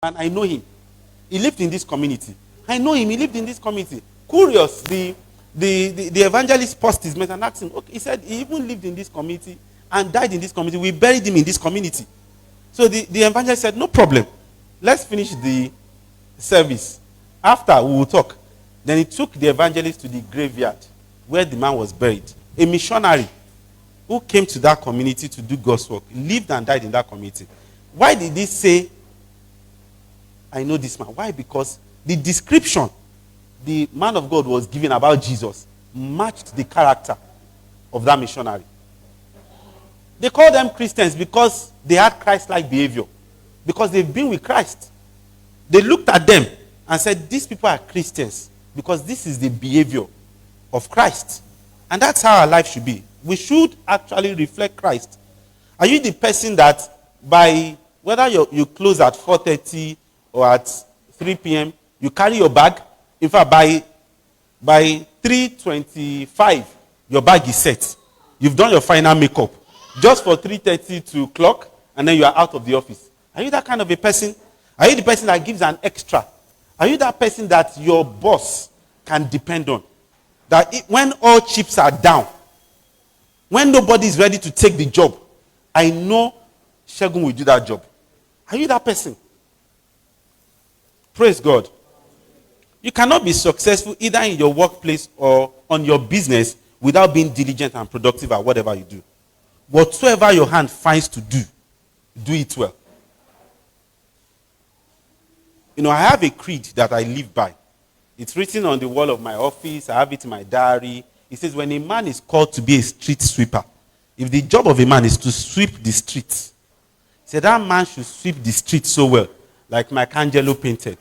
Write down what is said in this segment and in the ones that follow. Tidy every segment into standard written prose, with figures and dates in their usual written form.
and I know him. He lived in this community. I know him. He lived in this community. Curious, the evangelist paused his message and asked him, okay, he said he even lived in this community and died in this community. We buried him in this community. So the evangelist said, no problem. Let's finish the service. After, we will talk. Then he took the evangelist to the graveyard where the man was buried. A missionary who came to that community to do God's work, lived and died in that community. Why did he say, I know this man? Why? Because the description the man of God was giving about Jesus matched the character of that missionary. They call them Christians because they had Christ-like behavior. Because they've been with Christ. They looked at them and said, these people are Christians because this is the behavior of Christ. And that's how our life should be. We should actually reflect Christ. Are you the person that by, whether you close at 4:30 or at 3 p.m., you carry your bag? In fact, by 3:25, your bag is set. You've done your final makeup. Just for 3:30 to clock, and then you are out of the office. Are you that kind of a person? Are you the person that gives an extra? Are you that person that your boss can depend on? That when all chips are down, when nobody is ready to take the job, I know Shegun will do that job. Are you that person? Praise God. You cannot be successful either in your workplace or on your business without being diligent and productive at whatever you do. Whatsoever your hand finds to do, do it well. You know, I have a creed that I live by. It's written on the wall of my office. I have it in my diary. It says, when a man is called to be a street sweeper, if the job of a man is to sweep the streets, he said that man should sweep the street so well, like Michelangelo painted.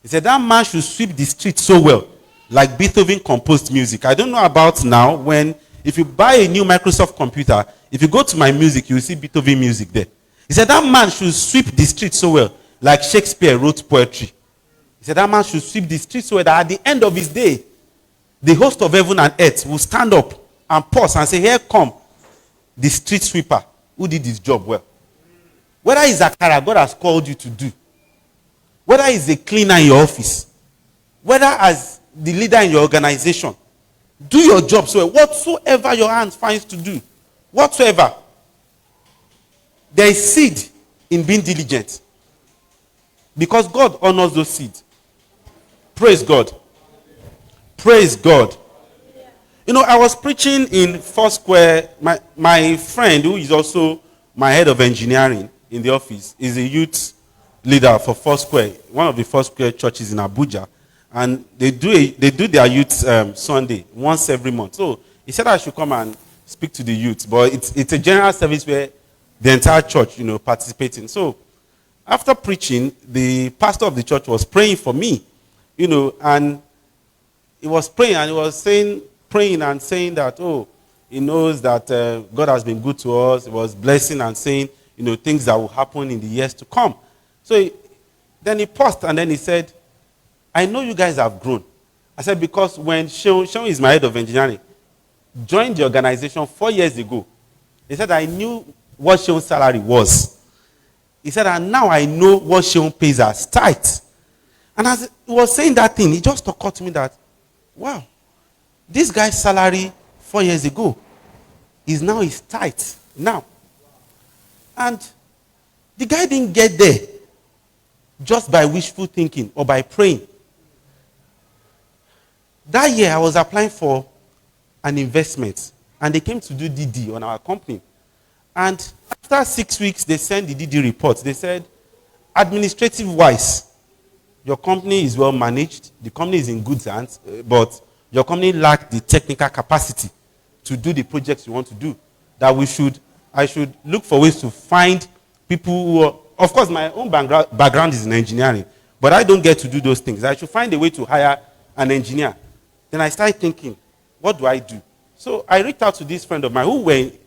He said that man should sweep the street so well, like Beethoven composed music. I don't know about now when, if you buy a new Microsoft computer, if you go to my music, you will see Beethoven music there. He said that man should sweep the street so well, like Shakespeare wrote poetry. He said that man should sweep the street so well that at the end of his day, the host of heaven and earth will stand up and pause and say, here come the street sweeper who did his job well. Whether it's a career God has called you to do, whether it's a cleaner in your office, whether as the leader in your organization, do your job so well. Whatsoever your hand finds to do, whatsoever. There is seed in being diligent. Because God honors those seeds. Praise God. Praise God. You know, I was preaching in Foursquare. My friend, who is also my head of engineering in the office, is a youth leader for Foursquare, one of the Foursquare churches in Abuja. And they do their youth Sunday once every month. So he said I should come and speak to the youth. But it's a general service where the entire church, you know, participating. So after preaching, the pastor of the church was praying for me, you know, and he was praying and he was praying and saying that, oh, he knows that God has been good to us. He was blessing and saying, you know, things that will happen in the years to come. So then he paused and then he said, I know you guys have grown. I said, because when Seun is my head of engineering, joined the organization 4 years ago, he said, I knew what Seun's salary was. He said, and now I know what Seun pays as tithe. And as he was saying that thing, it just occurred to me that, wow, this guy's salary 4 years ago is now his tithe now. And the guy didn't get there just by wishful thinking or by praying. That year, I was applying for an investment, and they came to do DD on our company. And after 6 weeks, they sent the DD report. They said, administrative-wise, your company is well managed, the company is in good hands, but your company lacked the technical capacity to do the projects you want to do. That I should look for ways to find people who are, of course, my own background is in engineering, but I don't get to do those things. I should find a way to hire an engineer. Then I started thinking, what do I do? So I reached out to this friend of mine who we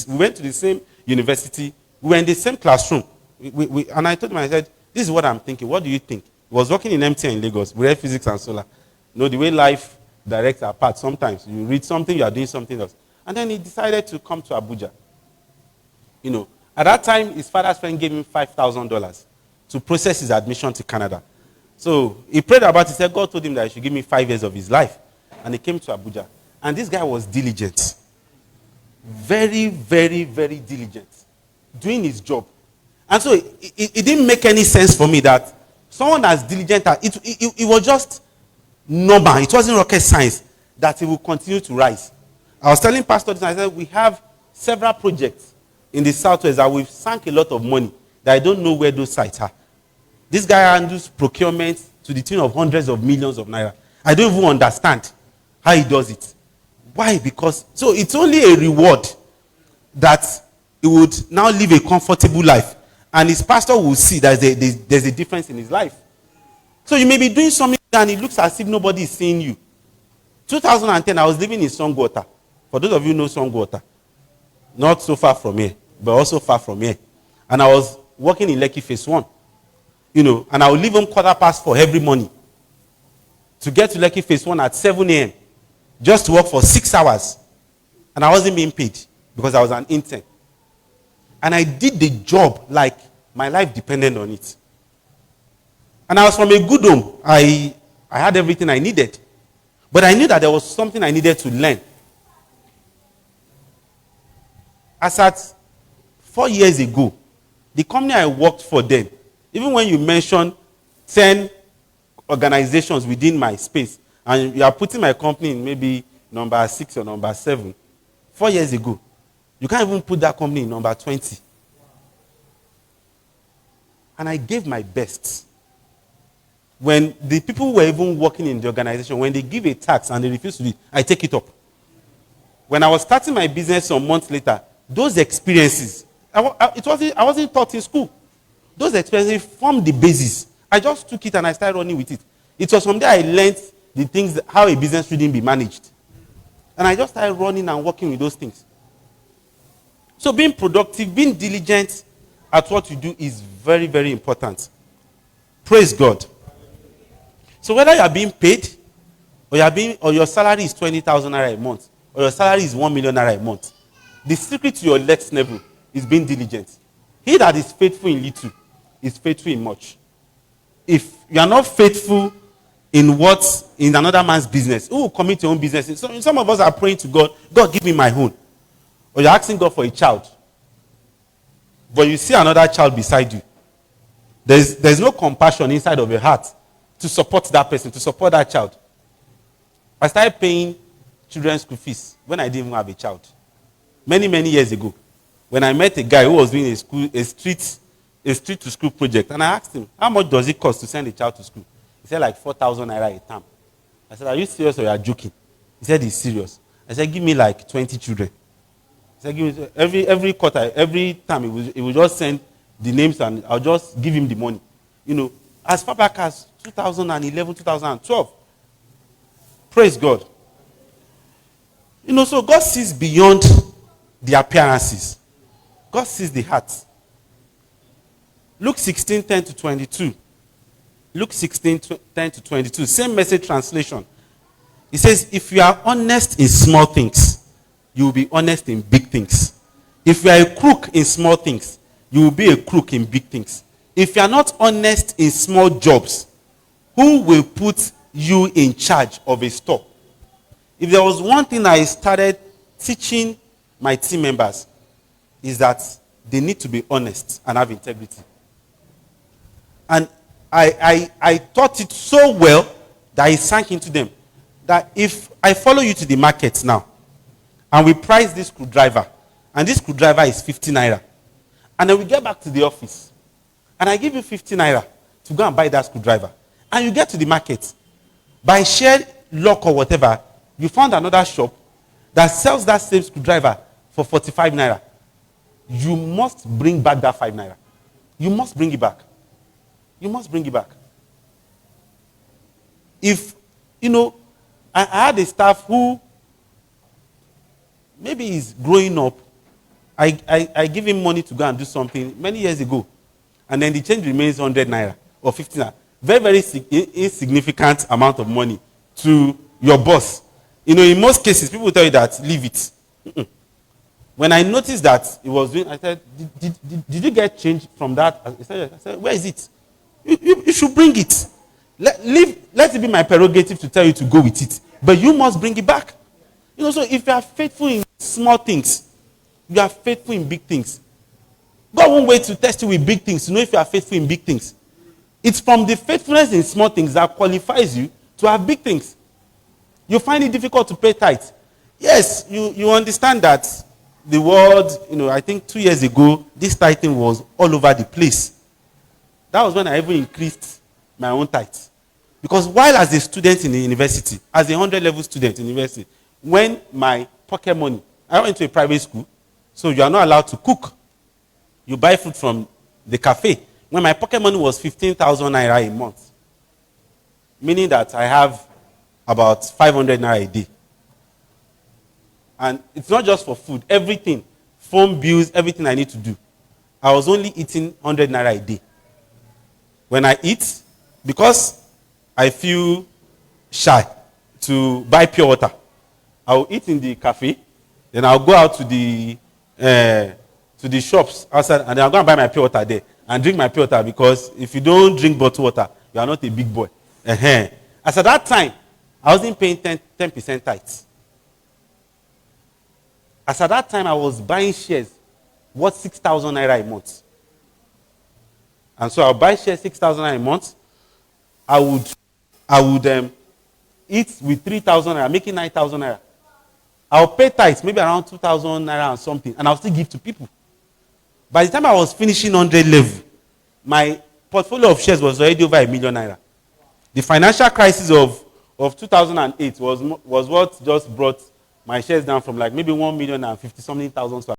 went to the same university. We were in the same classroom. And I told him, I said, this is what I'm thinking. What do you think? He was working in MTN in Lagos. We read physics and solar. You know, the way life directs our path. Sometimes you read something, you are doing something else. And then he decided to come to Abuja. You know, at that time, his father's friend gave him $5,000 to process his admission to Canada. So he prayed about it. He said God told him that he should give me 5 years of his life. And he came to Abuja. And this guy was diligent. Very, very, very diligent. Doing his job. And so it didn't make any sense for me that someone as diligent, it was just normal. It wasn't rocket science that he will continue to rise. I was telling Pastor this, I said, we have several projects in the Southwest that we've sunk a lot of money that I don't know where those sites are. This guy handles procurement to the tune of hundreds of millions of naira. I don't even understand how he does it. Why? Because, so it's only a reward that he would now live a comfortable life. And his pastor will see that there's a difference in his life. So you may be doing something and it looks as if nobody is seeing you. 2010, I was living in Songwater. For those of you who know Songwater, not so far from here, but also far from here. And I was working in Lekki Phase 1. And I would leave home 4:15 every morning to get to Lekki Phase 1 at 7 a.m. just to work for 6 hours. And I wasn't being paid because I was an intern. And I did the job like my life depended on it. And I was from a good home. I had everything I needed. But I knew that there was something I needed to learn. As at 4 years ago, the company I worked for then, even when you mention 10 organizations within my space, and you are putting my company in maybe number 6 or number 7, 4 years ago, you can't even put that company in number 20. And I gave my best. When the people who were even working in the organization, when they give a tax and they refuse to do it, I take it up. When I was starting my business some months later, those experiences, I wasn't taught in school. Those experiences formed the basis. I just took it and I started running with it. It was from there I learned the things, how a business shouldn't be managed. And I just started running and working with those things. So being productive, being diligent at what you do is very, very important. Praise God. So whether you are being paid, or your salary is 20,000 naira a month, or your salary is 1 million naira a month, the secret to your next level is being diligent. He that is faithful in little is faithful in much. If you are not faithful in another man's business, who will commit your own business? Some of us are praying to God, God, give me my own. Or you're asking God for a child. But you see another child beside you. There's no compassion inside of your heart to support that person, to support that child. I started paying children's school fees when I didn't even have a child. Many, many years ago. When I met a guy who was doing a street to school project, and I asked him, how much does it cost to send a child to school? He said like 4,000 naira a term. I said, are you serious or you are joking? He said he's serious. I said, give me like 20 children. He said, give me every quarter, every time he would just send the names and I'll just give him the money. As far back as 2011, 2012. Praise God. So God sees beyond the appearances. God sees the heart. Luke 16:10-22. Luke 16:10-22. Same Message translation. It says, if you are honest in small things, you will be honest in big things. If you are a crook in small things, you will be a crook in big things. If you are not honest in small jobs, who will put you in charge of a store? If there was one thing I started teaching my team members, is that they need to be honest and have integrity. And I taught it so well that it sank into them. That if I follow you to the market now, and we price this screwdriver, and this screwdriver is 50 naira, and then we get back to the office, and I give you 50 naira to go and buy that screwdriver, and you get to the market, by sheer luck or whatever, you found another shop that sells that same screwdriver for 45 naira. You must bring back that 5 naira. You must bring it back. You must bring it back. If, I had a staff who maybe is growing up. I give him money to go and do something many years ago. And then the change remains 100 naira or 50 naira. Very, very insignificant amount of money to your boss. In most cases, people tell you that, leave it. When I noticed that he was doing, I said, did you get change from that? He said, yes. I said, where is it? You should bring it. Let it be my prerogative to tell you to go with it. But you must bring it back. So if you are faithful in small things, you are faithful in big things. God won't wait to test you with big things to know if you are faithful in big things. It's from the faithfulness in small things that qualifies you to have big things. You find it difficult to pay tithes. Yes, you understand that the world, I think 2 years ago, this tithing was all over the place. That was when I even increased my own tithes. Because while as a student in the university, as a 100-level student in university, when my pocket money, I went to a private school, so you are not allowed to cook. You buy food from the cafe. When my pocket money was 15,000 naira a month, meaning that I have about 500 naira a day. And it's not just for food, everything, phone bills, everything I need to do. I was only eating 100 naira a day. When I eat, because I feel shy to buy pure water, I will eat in the cafe, then I'll go out to the shops outside, and then I'll go and buy my pure water there and drink my pure water, because if you don't drink bottled water, you are not a big boy. As at that time, I wasn't paying 10% tithes. As at that time, I was buying shares worth 6,000 naira a month. And so I'll buy shares 6,000 naira a month. I would eat with 3,000 naira, making 9,000 naira. I'll pay tithes, maybe around 2,000 naira and something, and I'll still give to people. By the time I was finishing 100 level, my portfolio of shares was already over 1 million naira. The financial crisis of 2008 was what just brought my shares down from like maybe 1,050,000 something to